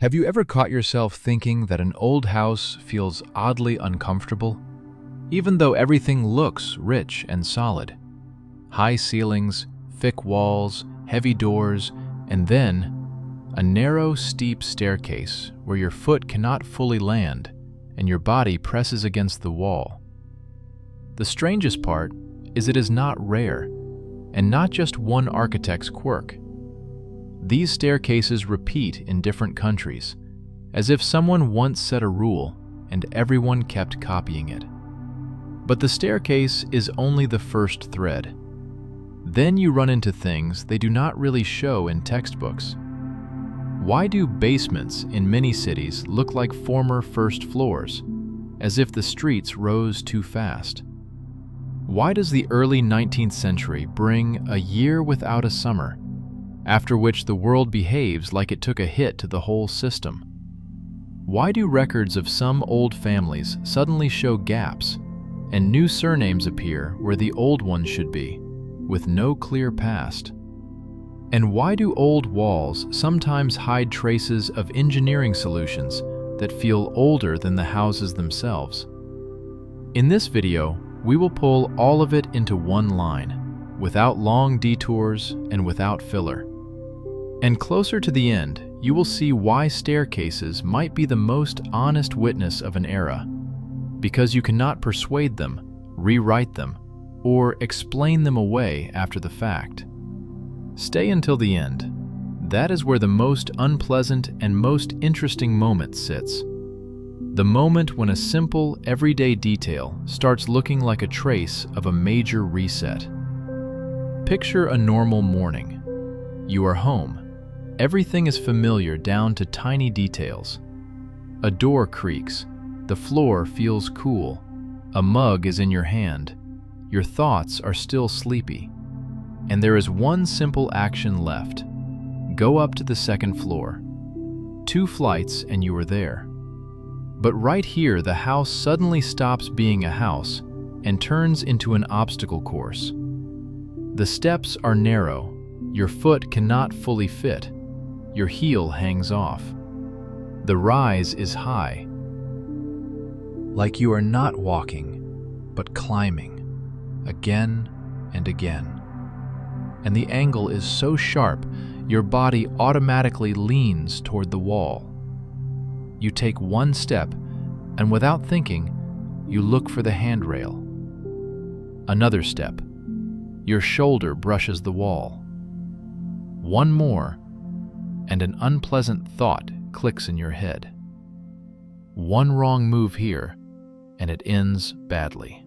Have you ever caught yourself thinking that an old house feels oddly uncomfortable, even though everything looks rich and solid? High ceilings, thick walls, heavy doors, and then a narrow, steep staircase where your foot cannot fully land and your body presses against the wall. The strangest part is it is not rare, and not just one architect's quirk. These staircases repeat in different countries, as if someone once set a rule and everyone kept copying it. But the staircase is only the first thread. Then you run into things they do not really show in textbooks. Why do basements in many cities look like former first floors, as if the streets rose too fast? Why does the early 19th century bring a year without a summer, after which the world behaves like it took a hit to the whole system? Why do records of some old families suddenly show gaps, and new surnames appear where the old ones should be, with no clear past? And why do old walls sometimes hide traces of engineering solutions that feel older than the houses themselves? In this video, we will pull all of it into one line, without long detours and without filler. And closer to the end, you will see why staircases might be the most honest witness of an era, because you cannot persuade them, rewrite them, or explain them away after the fact. Stay until the end. That is where the most unpleasant and most interesting moment sits. The moment when a simple, everyday detail starts looking like a trace of a major reset. Picture a normal morning. You are home. Everything is familiar down to tiny details. A door creaks. The floor feels cool. A mug is in your hand. Your thoughts are still sleepy. And there is one simple action left. Go up to the second floor. 2 flights and you are there. But right here, the house suddenly stops being a house and turns into an obstacle course. The steps are narrow. Your foot cannot fully fit. Your heel hangs off. The rise is high. Like you are not walking, but climbing, again and again. And the angle is so sharp, your body automatically leans toward the wall. You take one step, and without thinking, you look for the handrail. Another step. Your shoulder brushes the wall. One more, and an unpleasant thought clicks in your head. One wrong move here, and it ends badly.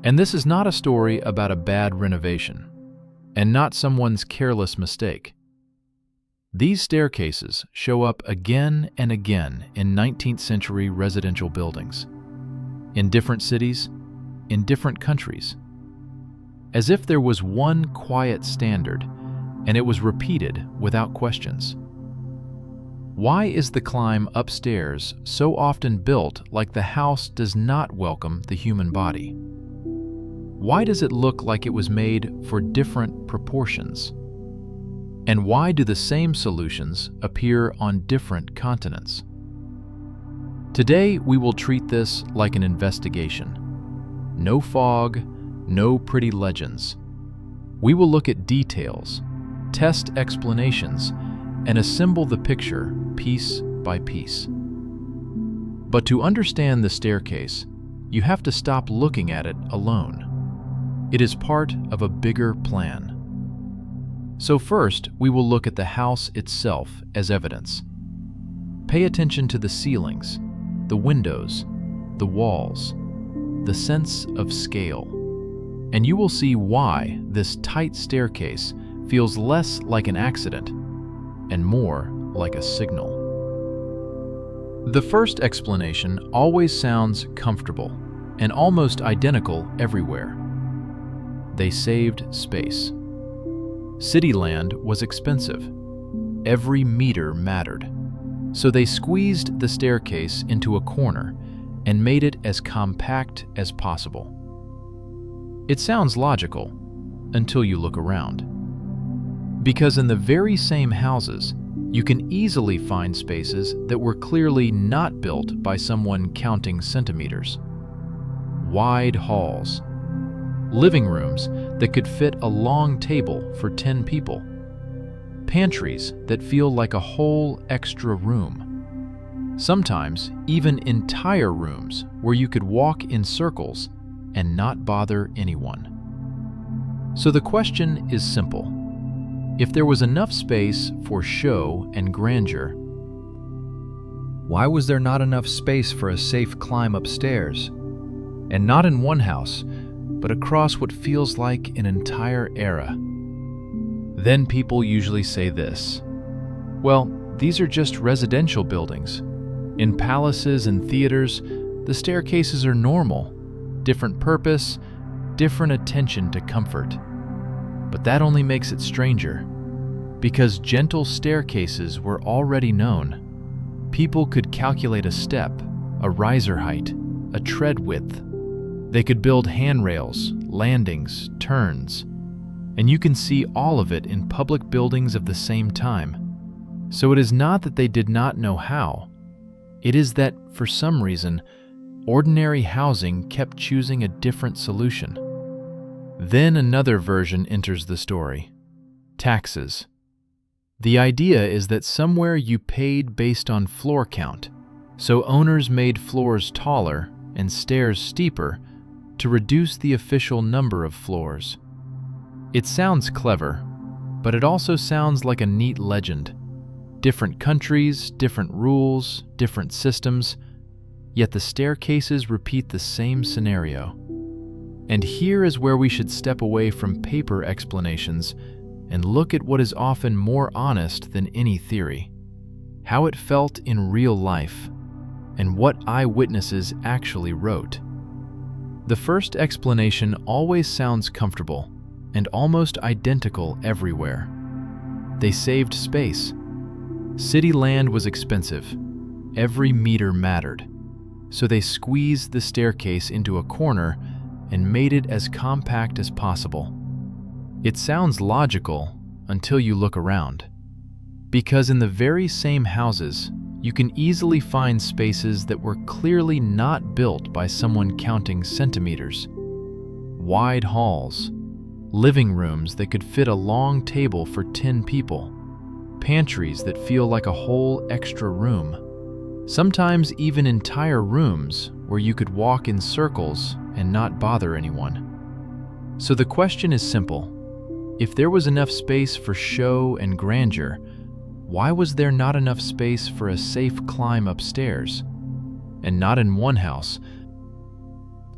And this is not a story about a bad renovation, and not someone's careless mistake. These staircases show up again and again in 19th century residential buildings, in different cities, in different countries, as if there was one quiet standard and it was repeated without questions. Why is the climb upstairs so often built like the house does not welcome the human body? Why does it look like it was made for different proportions? And why do the same solutions appear on different continents? Today, we will treat this like an investigation. No fog, no pretty legends. We will look at details, test explanations, and assemble the picture piece by piece. But to understand the staircase, you have to stop looking at it alone. It is part of a bigger plan. So first, we will look at the house itself as evidence. Pay attention to the ceilings, the windows, the walls, the sense of scale, and you will see why this tight staircase feels less like an accident and more like a signal. The first explanation always sounds comfortable and almost identical everywhere. They saved space. City land was expensive. Every meter mattered. So they squeezed the staircase into a corner and made it as compact as possible. It sounds logical until you look around. Because in the very same houses, You can easily find spaces that were clearly not built by someone counting centimeters. Wide halls. Living rooms that could fit a long table for 10 people. Pantries that feel like a whole extra room. Sometimes even entire rooms where you could walk in circles and not bother anyone. So the question is simple. If there was enough space for show and grandeur, why was there not enough space for a safe climb upstairs? And not in one house, but across what feels like an entire era. Then people usually say this: well, these are just residential buildings. In palaces and theaters, the staircases are normal, different purpose, different attention to comfort. But that only makes it stranger. Because gentle staircases were already known. People could calculate a step, a riser height, a tread width. They could build handrails, landings, turns. And you can see all of it in public buildings of the same time. So it is not that they did not know how. It is that, for some reason, ordinary housing kept choosing a different solution. Then another version enters the story: taxes. The idea is that somewhere you paid based on floor count, so owners made floors taller and stairs steeper to reduce the official number of floors. It sounds clever, but it also sounds like a neat legend. Different countries, different rules, different systems, yet the staircases repeat the same scenario. And here is where we should step away from paper explanations and look at what is often more honest than any theory: how it felt in real life, and what eyewitnesses actually wrote. The first explanation always sounds comfortable and almost identical everywhere. They saved space. City land was expensive. Every meter mattered. So they squeezed the staircase into a corner and made it as compact as possible. It sounds logical until you look around. Because in the very same houses, you can easily find spaces that were clearly not built by someone counting centimeters. Wide halls, living rooms that could fit a long table for 10 people, pantries that feel like a whole extra room, sometimes even entire rooms where you could walk in circles and not bother anyone. So the question is simple. If there was enough space for show and grandeur, why was there not enough space for a safe climb upstairs? And not in one house,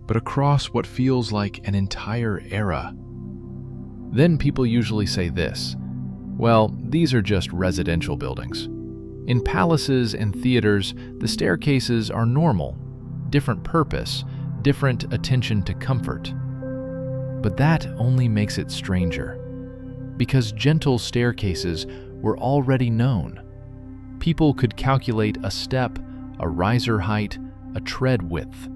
but across what feels like an entire era. Then people usually say this: well, these are just residential buildings. In palaces and theaters, the staircases are normal, different purpose, different attention to comfort. But that only makes it stranger. Because gentle staircases were already known. People could calculate a step, a riser height, a tread width.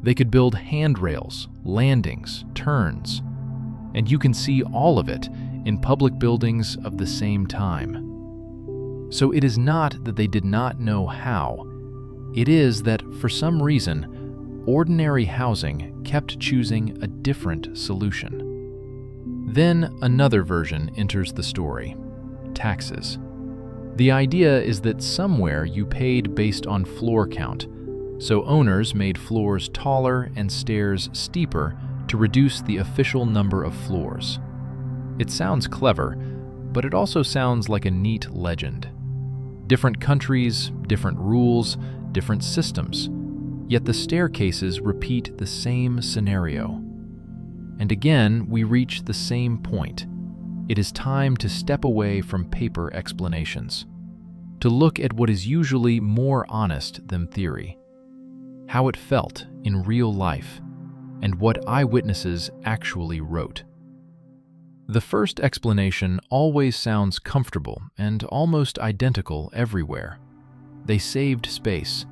They could build handrails, landings, turns. And you can see all of it in public buildings of the same time. So it is not that they did not know how. It is that, for some reason, ordinary housing kept choosing a different solution. Then another version enters the story: taxes. The idea is that somewhere you paid based on floor count, so owners made floors taller and stairs steeper to reduce the official number of floors. It sounds clever, but it also sounds like a neat legend. Different countries, different rules, different systems, yet the staircases repeat the same scenario. And again, we reach the same point. It is time to step away from paper explanations, to look at what is usually more honest than theory, how it felt in real life, and what eyewitnesses actually wrote. The first explanation always sounds comfortable and almost identical everywhere. They saved space.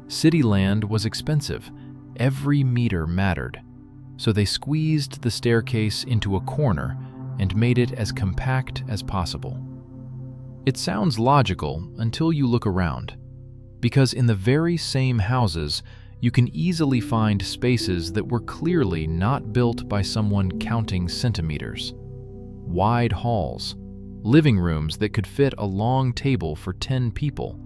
City land was expensive. Every meter mattered. So they squeezed the staircase into a corner and made it as compact as possible. It sounds logical until you look around, because in the very same houses, you can easily find spaces that were clearly not built by someone counting centimeters. Wide halls, living rooms that could fit a long table for 10 people,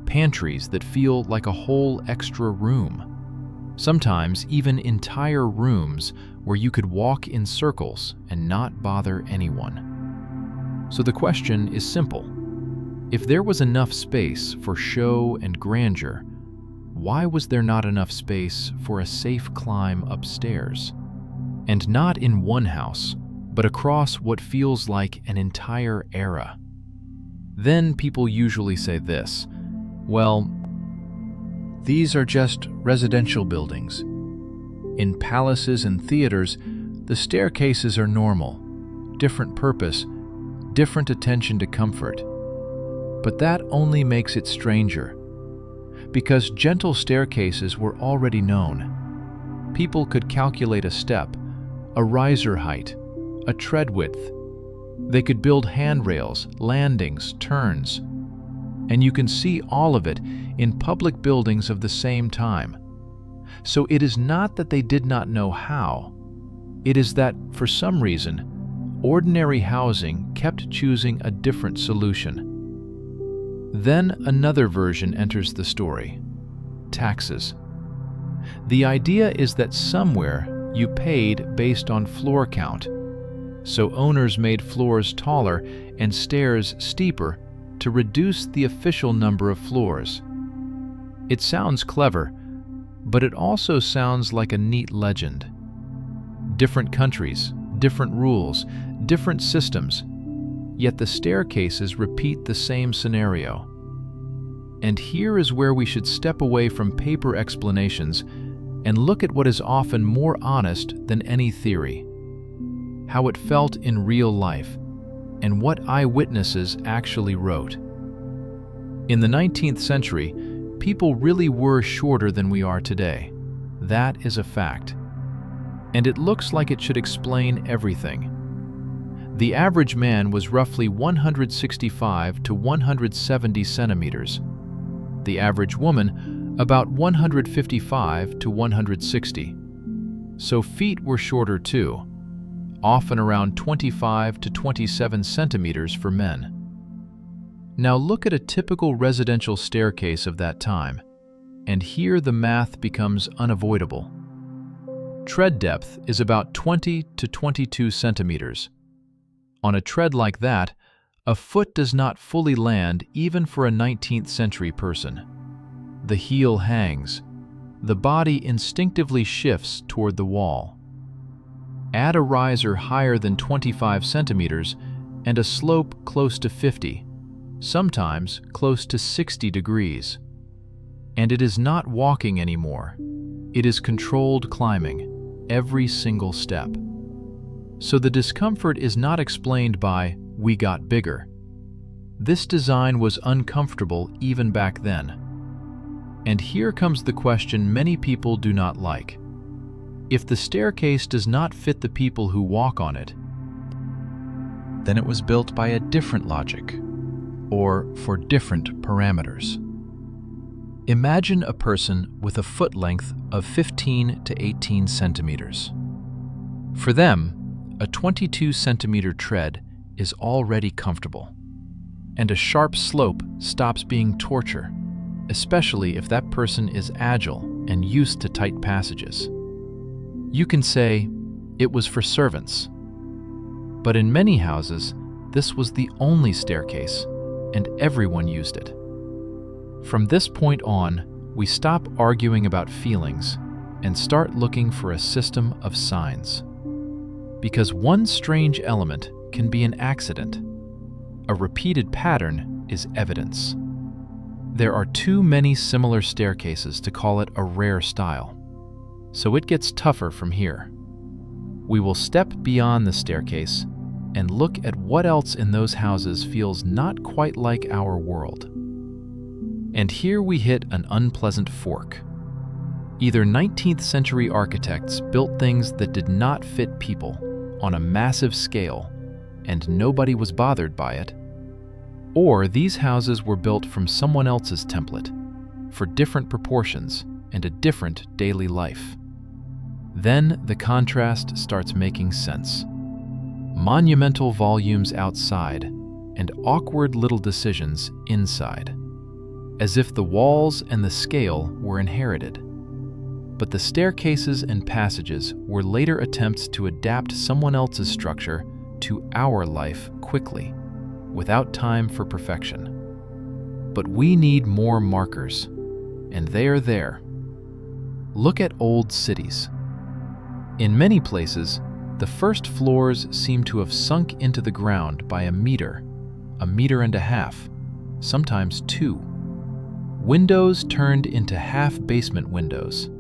pantries that feel like a whole extra room, sometimes even entire rooms where you could walk in circles and not bother anyone. So the question is simple. If there was enough space for show and grandeur, why was there not enough space for a safe climb upstairs? And not in one house, but across what feels like an entire era. Then people usually say this, well, these are just residential buildings. In palaces and theaters, the staircases are normal, different purpose, different attention to comfort. But that only makes it stranger, because gentle staircases were already known. People could calculate a step, a riser height, a tread width. They could build handrails, landings, turns. And you can see all of it in public buildings of the same time. So it is not that they did not know how. It is that, for some reason, ordinary housing kept choosing a different solution. Then another version enters the story: taxes. The idea is that somewhere you paid based on floor count. So owners made floors taller and stairs steeper to reduce the official number of floors. It sounds clever, but it also sounds like a neat legend. Different countries, different rules, different systems, yet the staircases repeat the same scenario. And here is where we should step away from paper explanations and look at what is often more honest than any theory: how it felt in real life, and what eyewitnesses actually wrote. In the 19th century, people really were shorter than we are today. That is a fact. And it looks like it should explain everything. The average man was roughly 165 to 170 centimeters. The average woman, about 155 to 160. So feet were shorter too, often around 25 to 27 centimeters for men. Now look at a typical residential staircase of that time, and here the math becomes unavoidable. Tread depth is about 20 to 22 centimeters. On a tread like that, a foot does not fully land even for a 19th century person. The heel hangs. The body instinctively shifts toward the wall. Add a riser higher than 25 centimeters and a slope close to 50, sometimes close to 60 degrees. And it is not walking anymore. It is controlled climbing, every single step. So the discomfort is not explained by, "we got bigger." This design was uncomfortable even back then. And here comes the question many people do not like. If the staircase does not fit the people who walk on it, then it was built by a different logic, or for different parameters. Imagine a person with a foot length of 15 to 18 centimeters. For them, a 22 centimeter tread is already comfortable, and a sharp slope stops being torture, especially if that person is agile and used to tight passages. You can say, it was for servants. But in many houses, this was the only staircase, and everyone used it. From this point on, we stop arguing about feelings and start looking for a system of signs. Because one strange element can be an accident. A repeated pattern is evidence. There are too many similar staircases to call it a rare style. So it gets tougher from here. We will step beyond the staircase and look at what else in those houses feels not quite like our world. And here we hit an unpleasant fork. Either 19th century architects built things that did not fit people on a massive scale, and nobody was bothered by it, Or these houses were built from someone else's template, for different proportions and a different daily life. Then the contrast starts making sense. Monumental volumes outside and awkward little decisions inside, as if the walls and the scale were inherited. But the staircases and passages were later attempts to adapt someone else's structure to our life quickly, without time for perfection. But we need more markers, and they are there. Look at old cities. In many places, the first floors seem to have sunk into the ground by a meter and a half, sometimes 2. Windows turned into half-basement windows.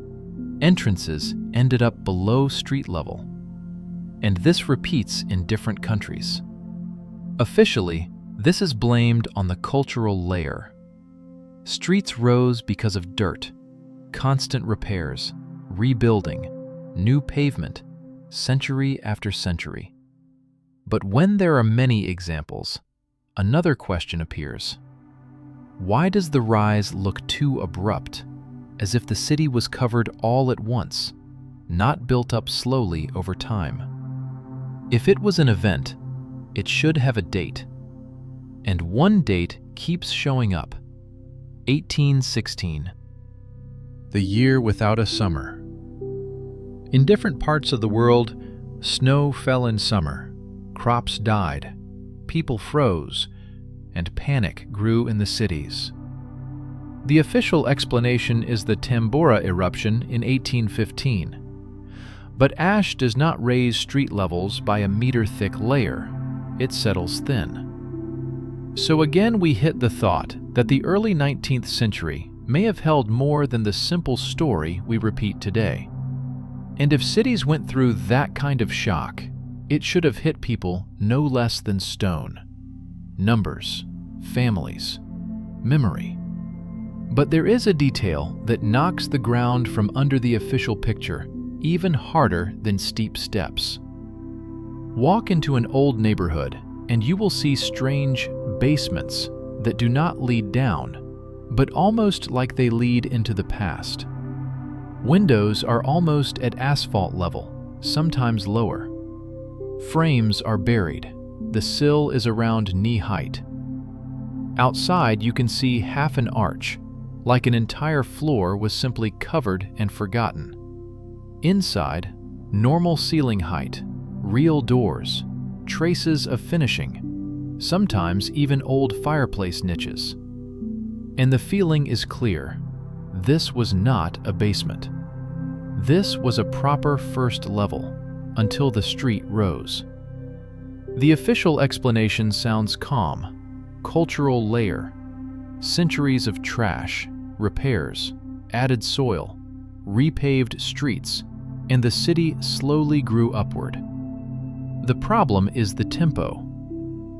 Entrances ended up below street level. And this repeats in different countries. Officially, this is blamed on the cultural layer. Streets rose because of dirt, constant repairs, rebuilding, new pavement, century after century. But when there are many examples, another question appears. Why does the rise look too abrupt, as if the city was covered all at once, not built up slowly over time? If it was an event, it should have a date. And one date keeps showing up: 1816. The year without a summer. In different parts of the world, snow fell in summer, crops died, people froze, and panic grew in the cities. The official explanation is the Tambora eruption in 1815. But ash does not raise street levels by a meter-thick layer. It settles thin. So again we hit the thought that the early 19th century may have held more than the simple story we repeat today. And if cities went through that kind of shock, it should have hit people no less than stone. Numbers, families, memory. But there is a detail that knocks the ground from under the official picture even harder than steep steps. Walk into an old neighborhood and you will see strange basements that do not lead down, but almost like they lead into the past. Windows are almost at asphalt level, sometimes lower. Frames are buried. The sill is around knee height. Outside you can see half an arch, like an entire floor was simply covered and forgotten. Inside, normal ceiling height, real doors, traces of finishing, sometimes even old fireplace niches. And the feeling is clear. This was not a basement. This was a proper first level, until the street rose. The official explanation sounds calm: cultural layer, centuries of trash, repairs, added soil, repaved streets, and the city slowly grew upward. The problem is the tempo.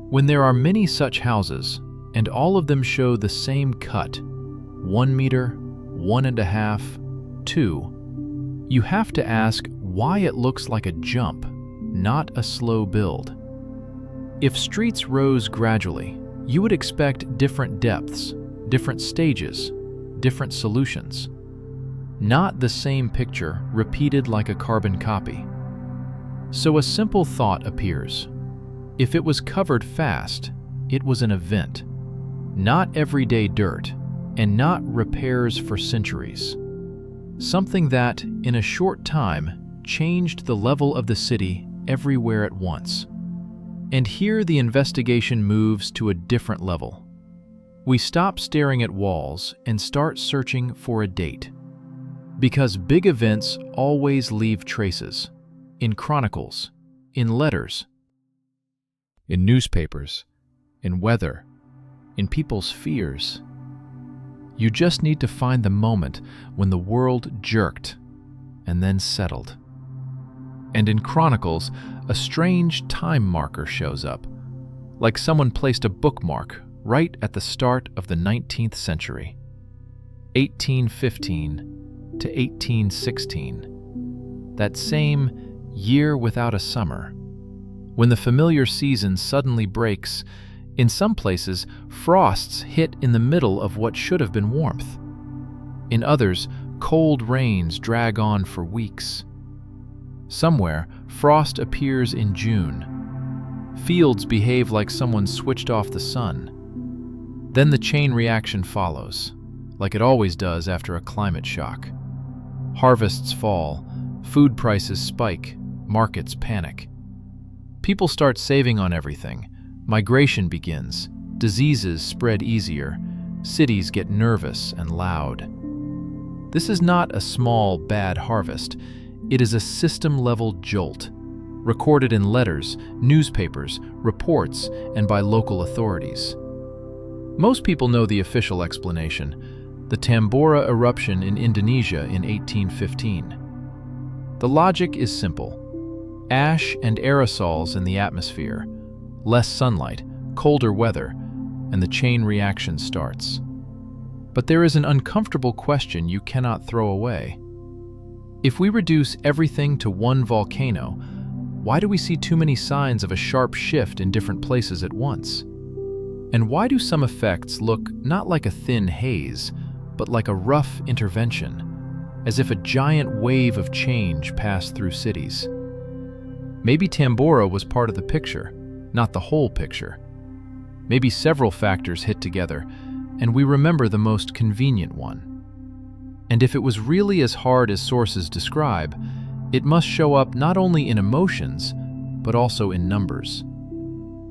When there are many such houses, and all of them show the same cut, 1 meter, 1.5, 2, you have to ask why it looks like a jump, not a slow build. If streets rose gradually, you would expect different depths, different stages, different solutions. Not the same picture repeated like a carbon copy. So a simple thought appears. If it was covered fast, it was an event. Not everyday dirt, and not repairs for centuries. Something that, in a short time, changed the level of the city everywhere at once. And here the investigation moves to a different level. We stop staring at walls and start searching for a date. Because big events always leave traces. In chronicles, in letters, in newspapers, in weather, in people's fears. You just need to find the moment when the world jerked and then settled. And in chronicles, a strange time marker shows up, like someone placed a bookmark right at the start of the 19th century. 1815 to 1816. That same year without a summer. When the familiar season suddenly breaks In some places, frosts hit in the middle of what should have been warmth. In others, cold rains drag on for weeks. Somewhere, frost appears in June. Fields behave like someone switched off the sun. Then the chain reaction follows, like it always does after a climate shock. Harvests fall, food prices spike, markets panic. People start saving on everything. Migration begins, diseases spread easier, cities get nervous and loud. This is not a small, bad harvest. It is a system-level jolt, recorded in letters, newspapers, reports, and by local authorities. Most people know the official explanation, the Tambora eruption in Indonesia in 1815. The logic is simple. Ash and aerosols in the atmosphere, less sunlight, colder weather, and the chain reaction starts. But there is an uncomfortable question you cannot throw away. If we reduce everything to one volcano, why do we see too many signs of a sharp shift in different places at once? And why do some effects look not like a thin haze, but like a rough intervention, as if a giant wave of change passed through cities? Maybe Tambora was part of the picture, not the whole picture. Maybe several factors hit together, and we remember the most convenient one. And if it was really as hard as sources describe, it must show up not only in emotions, but also in numbers.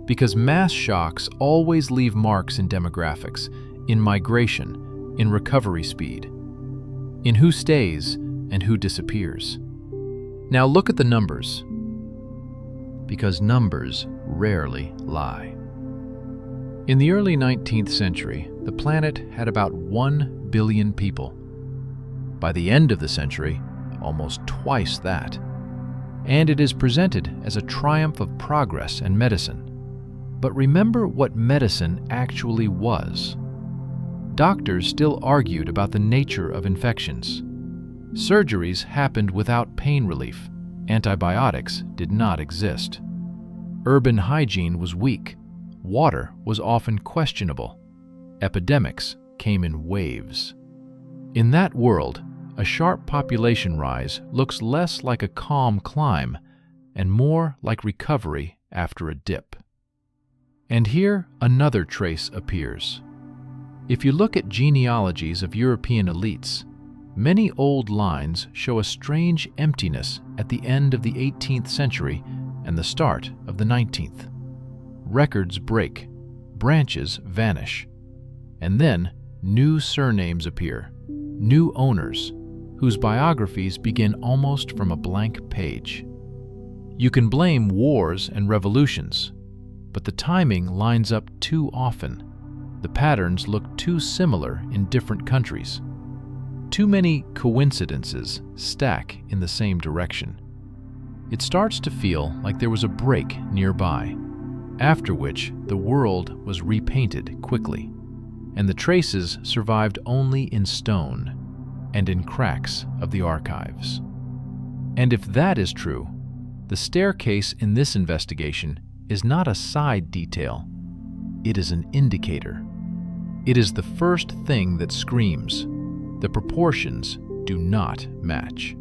Because mass shocks always leave marks in demographics, in migration, in recovery speed, in who stays and who disappears. Now look at the numbers, because numbers rarely lie. In the early 19th century, the planet had about 1 billion people. By the end of the century, almost twice that. And it is presented as a triumph of progress and medicine. But remember what medicine actually was. Doctors still argued about the nature of infections. Surgeries happened without pain relief. Antibiotics did not exist. Urban hygiene was weak. Water was often questionable. Epidemics came in waves. In that world, a sharp population rise looks less like a calm climb and more like recovery after a dip. And here another trace appears. If you look at genealogies of European elites, many old lines show a strange emptiness at the end of the 18th century and the start of the 19th. Records break, branches vanish, and then new surnames appear, new owners, whose biographies begin almost from a blank page. You can blame wars and revolutions, but the timing lines up too often. The patterns look too similar in different countries. Too many coincidences stack in the same direction. It starts to feel like there was a break nearby, after which the world was repainted quickly, and the traces survived only in stone and in cracks of the archives. And if that is true, the staircase in this investigation is not a side detail. It is an indicator. It is the first thing that screams, the proportions do not match.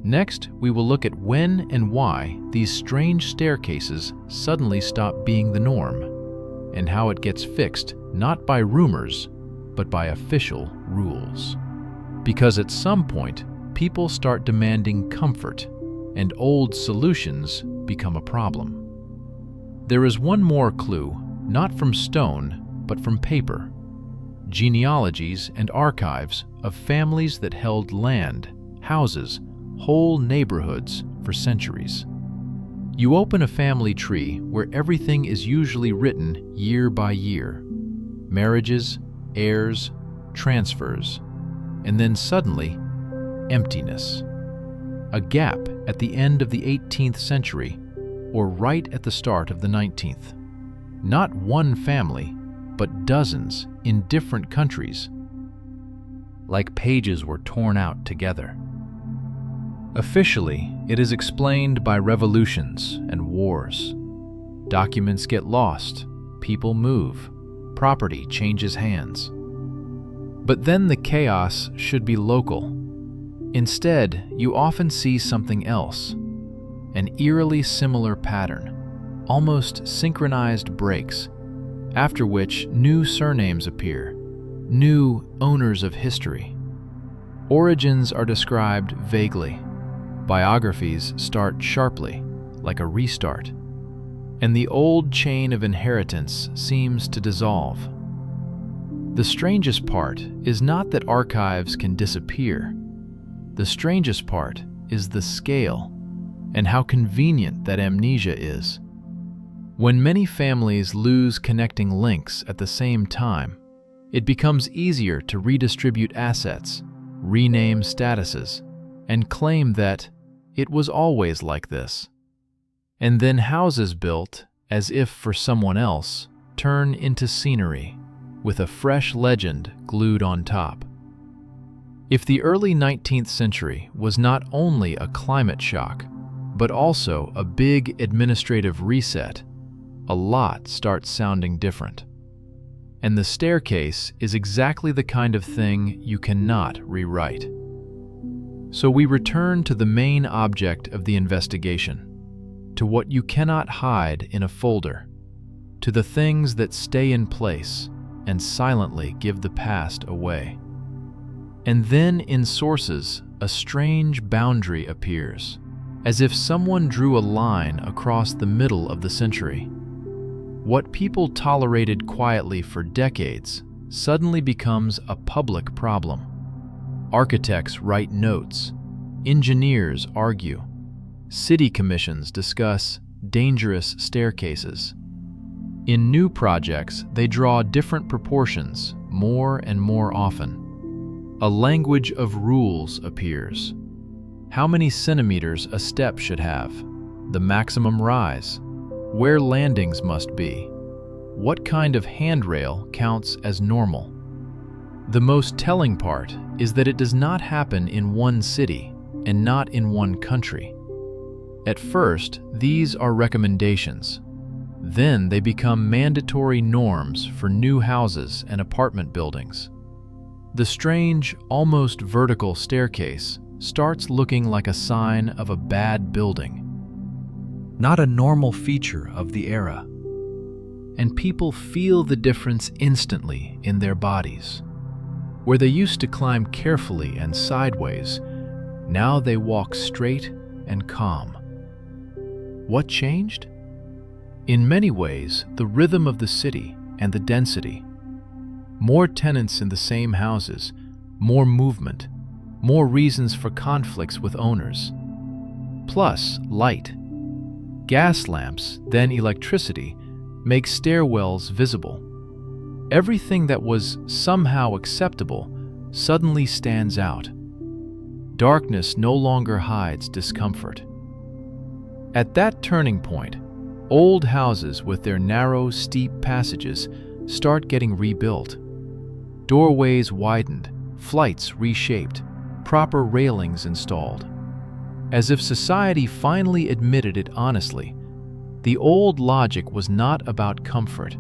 Next, we will look at when and why these strange staircases suddenly stop being the norm, and how it gets fixed not by rumors, but by official rules. Because at some point, people start demanding comfort, and old solutions become a problem. There is one more clue, not from stone, but from paper. Genealogies and archives of families that held land, houses, whole neighborhoods for centuries. You open a family tree where everything is usually written year by year. Marriages, heirs, transfers, and then suddenly, emptiness. A gap at the end of the 18th century, or right at the start of the 19th. Not one family, but dozens in different countries. Like pages were torn out together. Officially, it is explained by revolutions and wars. Documents get lost, people move, property changes hands. But then the chaos should be local. Instead, you often see something else, an eerily similar pattern, almost synchronized breaks, after which new surnames appear, new owners of history. Origins are described vaguely. Biographies start sharply, like a restart, and the old chain of inheritance seems to dissolve. The strangest part is not that archives can disappear. The strangest part is the scale, and how convenient that amnesia is. When many families lose connecting links at the same time, it becomes easier to redistribute assets, rename statuses, and claim that it was always like this. And then houses built as if for someone else turn into scenery, with a fresh legend glued on top. If the early 19th century was not only a climate shock, but also a big administrative reset, a lot starts sounding different. And the staircase is exactly the kind of thing you cannot rewrite. So we return to the main object of the investigation, to what you cannot hide in a folder, to the things that stay in place and silently give the past away. And then in sources, a strange boundary appears, as if someone drew a line across the middle of the century. What people tolerated quietly for decades suddenly becomes a public problem. Architects write notes, engineers argue, city commissions discuss dangerous staircases. In new projects, they draw different proportions more and more often. A language of rules appears. How many centimeters a step should have, the maximum rise, where landings must be, what kind of handrail counts as normal. The most telling part is that it does not happen in one city and not in one country. At first, these are recommendations. Then they become mandatory norms for new houses and apartment buildings. The strange, almost vertical staircase starts looking like a sign of a bad building, not a normal feature of the era. And people feel the difference instantly in their bodies. Where they used to climb carefully and sideways, now they walk straight and calm. What changed? In many ways, the rhythm of the city and the density. More tenants in the same houses, more movement, more reasons for conflicts with owners. Plus, light. Gas lamps, then electricity, make stairwells visible. Everything that was somehow acceptable suddenly stands out. Darkness no longer hides discomfort. At that turning point, old houses with their narrow, steep passages start getting rebuilt. Doorways widened, flights reshaped, proper railings installed. As if society finally admitted it honestly, the old logic was not about comfort,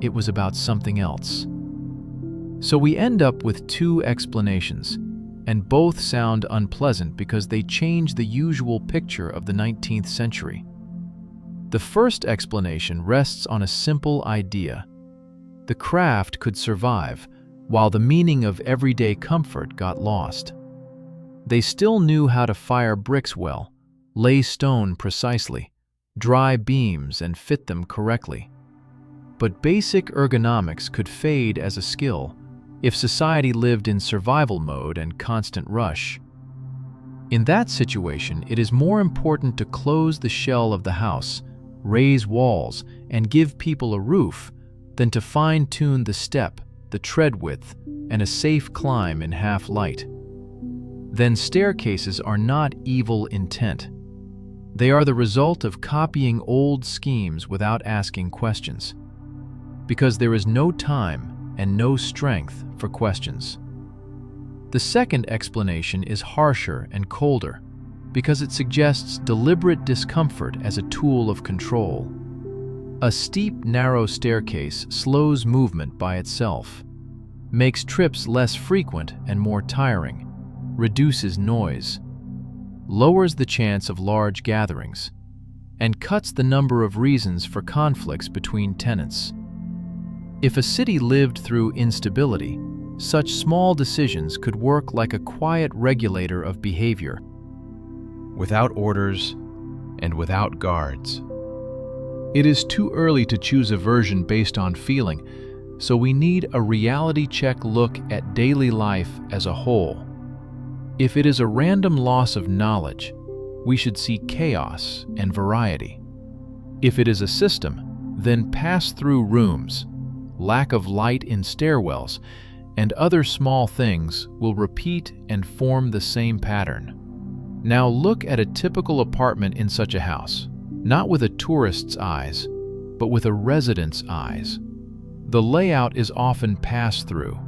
it was about something else. So we end up with two explanations, and both sound unpleasant because they change the usual picture of the 19th century. The first explanation rests on a simple idea. The craft could survive, while the meaning of everyday comfort got lost. They still knew how to fire bricks well, lay stone precisely, dry beams and fit them correctly. But basic ergonomics could fade as a skill if society lived in survival mode and constant rush. In that situation, it is more important to close the shell of the house, raise walls, and give people a roof than to fine-tune the step, the tread width, and a safe climb in half light. Then staircases are not evil intent. They are the result of copying old schemes without asking questions, because there is no time and no strength for questions. The second explanation is harsher and colder, because it suggests deliberate discomfort as a tool of control. A steep, narrow staircase slows movement by itself, makes trips less frequent and more tiring, reduces noise, lowers the chance of large gatherings, and cuts the number of reasons for conflicts between tenants. If a city lived through instability, such small decisions could work like a quiet regulator of behavior, without orders and without guards. It is too early to choose a version based on feeling, so we need a reality check look at daily life as a whole. If it is a random loss of knowledge, we should seek chaos and variety. If it is a system, then pass-through rooms, lack of light in stairwells, and other small things will repeat and form the same pattern. Now look at a typical apartment in such a house, not with a tourist's eyes, but with a resident's eyes. The layout is often pass-through.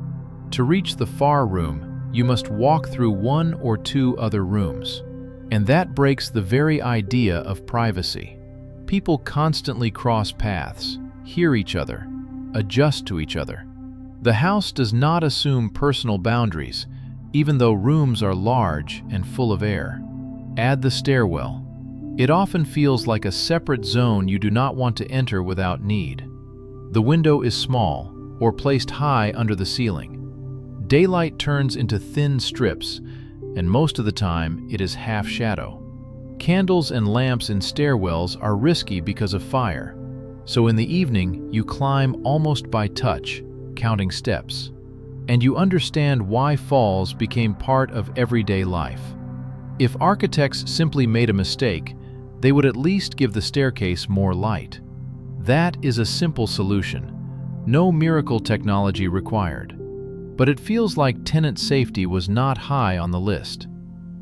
To reach the far room, you must walk through one or two other rooms, and that breaks the very idea of privacy. People constantly cross paths, hear each other, adjust to each other. The house does not assume personal boundaries, even though rooms are large and full of air. Add the stairwell. It often feels like a separate zone you do not want to enter without need. The window is small or placed high under the ceiling. Daylight turns into thin strips, and most of the time it is half shadow. Candles and lamps in stairwells are risky because of fire, so in the evening you climb almost by touch, counting steps. And you understand why falls became part of everyday life. If architects simply made a mistake, they would at least give the staircase more light. That is a simple solution. No miracle technology required. But it feels like tenant safety was not high on the list.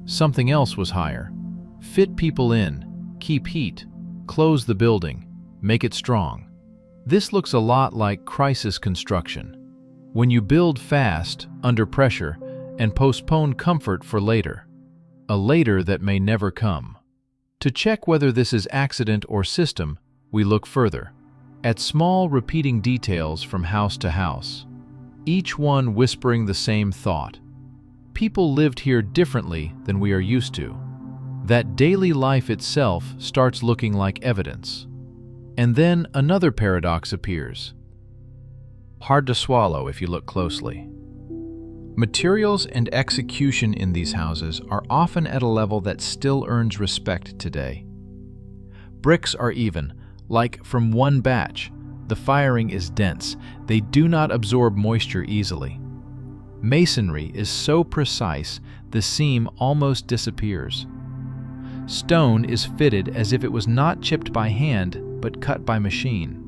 Something else was higher. Fit people in, keep heat, close the building, make it strong. This looks a lot like crisis construction. When you build fast, under pressure, and postpone comfort for later. A later that may never come. To check whether this is accident or system, we look further, at small repeating details from house to house, each one whispering the same thought. People lived here differently than we are used to. That daily life itself starts looking like evidence. And then another paradox appears. Hard to swallow if you look closely. Materials and execution in these houses are often at a level that still earns respect today. Bricks are even, like from one batch. The firing is dense. They do not absorb moisture easily. Masonry is so precise, the seam almost disappears. Stone is fitted as if it was not chipped by hand, but cut by machine.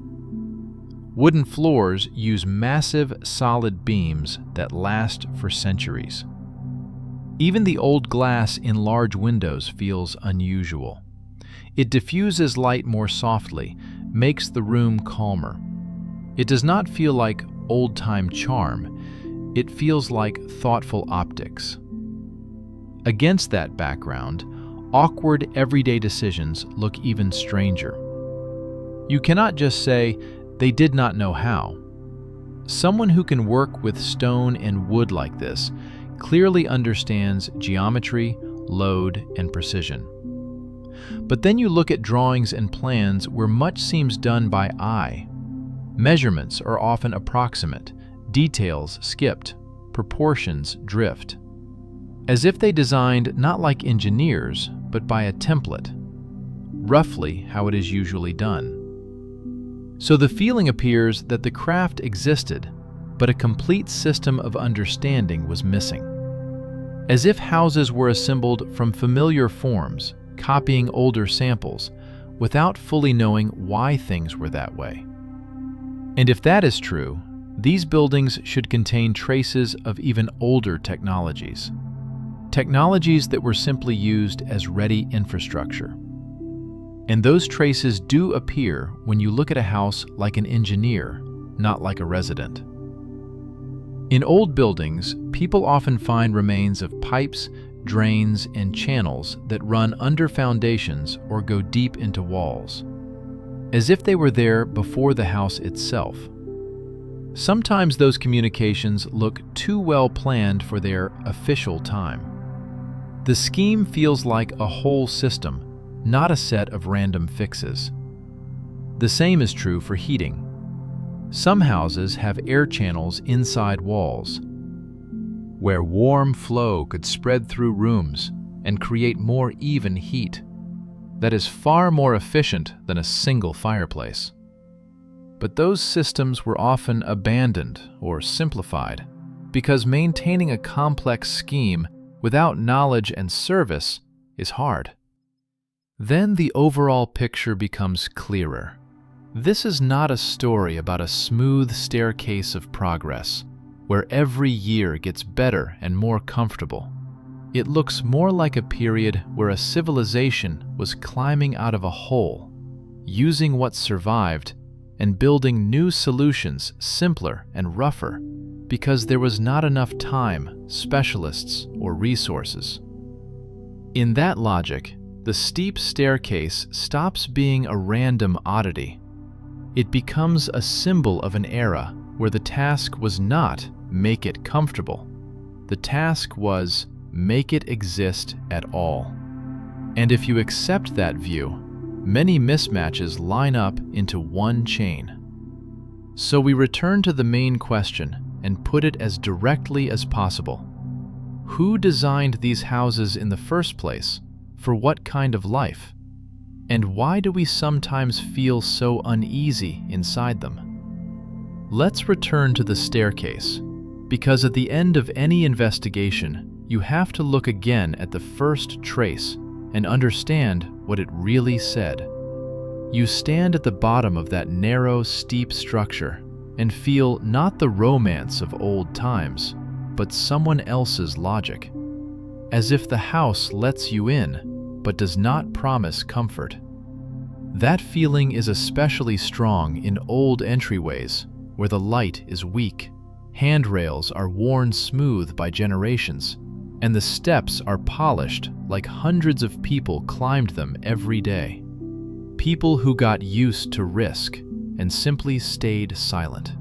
Wooden floors use massive, solid beams that last for centuries. Even the old glass in large windows feels unusual. It diffuses light more softly, makes the room calmer. It does not feel like old-time charm. It feels like thoughtful optics. Against that background, awkward everyday decisions look even stranger. You cannot just say, "They did not know how." Someone who can work with stone and wood like this clearly understands geometry, load, and precision. But then you look at drawings and plans where much seems done by eye. Measurements are often approximate, details skipped, proportions drift. As if they designed not like engineers, but by a template, roughly how it is usually done. So the feeling appears that the craft existed, but a complete system of understanding was missing. As if houses were assembled from familiar forms, copying older samples, without fully knowing why things were that way. And if that is true, these buildings should contain traces of even older technologies. Technologies that were simply used as ready infrastructure. And those traces do appear when you look at a house like an engineer, not like a resident. In old buildings, people often find remains of pipes, drains, and channels that run under foundations or go deep into walls. as if they were there before the house itself. Sometimes those communications look too well planned for their official time. The scheme feels like a whole system, not a set of random fixes. The same is true for heating. Some houses have air channels inside walls, where warm flow could spread through rooms and create more even heat. That is far more efficient than a single fireplace. But those systems were often abandoned or simplified because maintaining a complex scheme without knowledge and service is hard. Then the overall picture becomes clearer. This is not a story about a smooth staircase of progress, where every year gets better and more comfortable. It looks more like a period where a civilization was climbing out of a hole, using what survived and building new solutions simpler and rougher because there was not enough time, specialists, or resources. In that logic, the steep staircase stops being a random oddity. It becomes a symbol of an era where the task was not make it comfortable. The task was make it exist at all. And if you accept that view, many mismatches line up into one chain. So we return to the main question and put it as directly as possible. Who designed these houses in the first place? For what kind of life? And why do we sometimes feel so uneasy inside them? Let's return to the staircase, because at the end of any investigation, you have to look again at the first trace and understand what it really said. You stand at the bottom of that narrow, steep structure and feel not the romance of old times, but someone else's logic, as if the house lets you in, but does not promise comfort. That feeling is especially strong in old entryways, where the light is weak, handrails are worn smooth by generations, and the steps are polished like hundreds of people climbed them every day. People who got used to risk and simply stayed silent.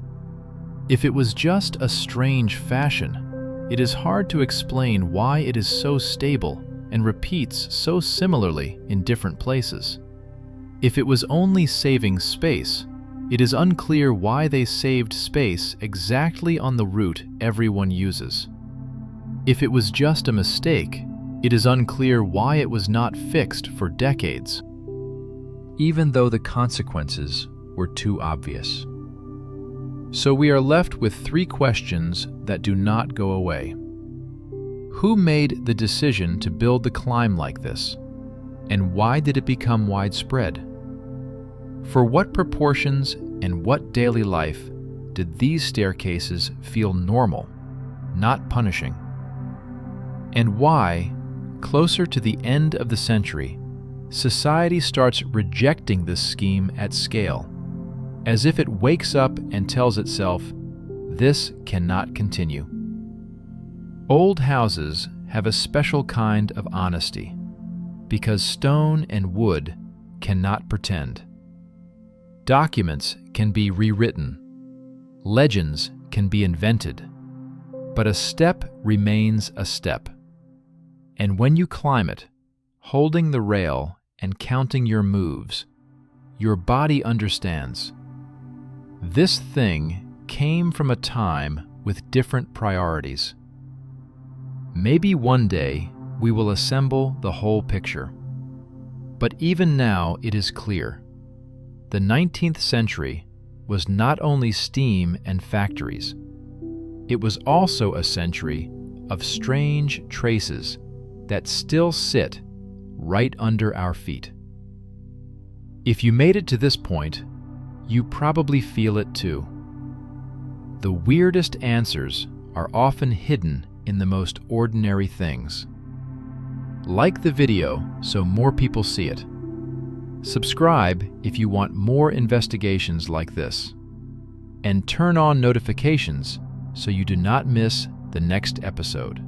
If it was just a strange fashion, it is hard to explain why it is so stable and repeats so similarly in different places. If it was only saving space, it is unclear why they saved space exactly on the route everyone uses. If it was just a mistake, it is unclear why it was not fixed for decades, even though the consequences were too obvious. So we are left with three questions that do not go away. Who made the decision to build the climb like this? And why did it become widespread? For what proportions and what daily life did these staircases feel normal, not punishing? And why, closer to the end of the century, society starts rejecting this scheme at scale, as if it wakes up and tells itself, this cannot continue. Old houses have a special kind of honesty, because stone and wood cannot pretend. Documents can be rewritten, legends can be invented, but a step remains a step. And when you climb it, holding the rail and counting your moves, your body understands. This thing came from a time with different priorities. Maybe one day we will assemble the whole picture. But even now it is clear. The 19th century was not only steam and factories. It was also a century of strange traces that still sit right under our feet. If you made it to this point, you probably feel it too. The weirdest answers are often hidden in the most ordinary things. Like the video so more people see it. Subscribe if you want more investigations like this. And turn on notifications so you do not miss the next episode.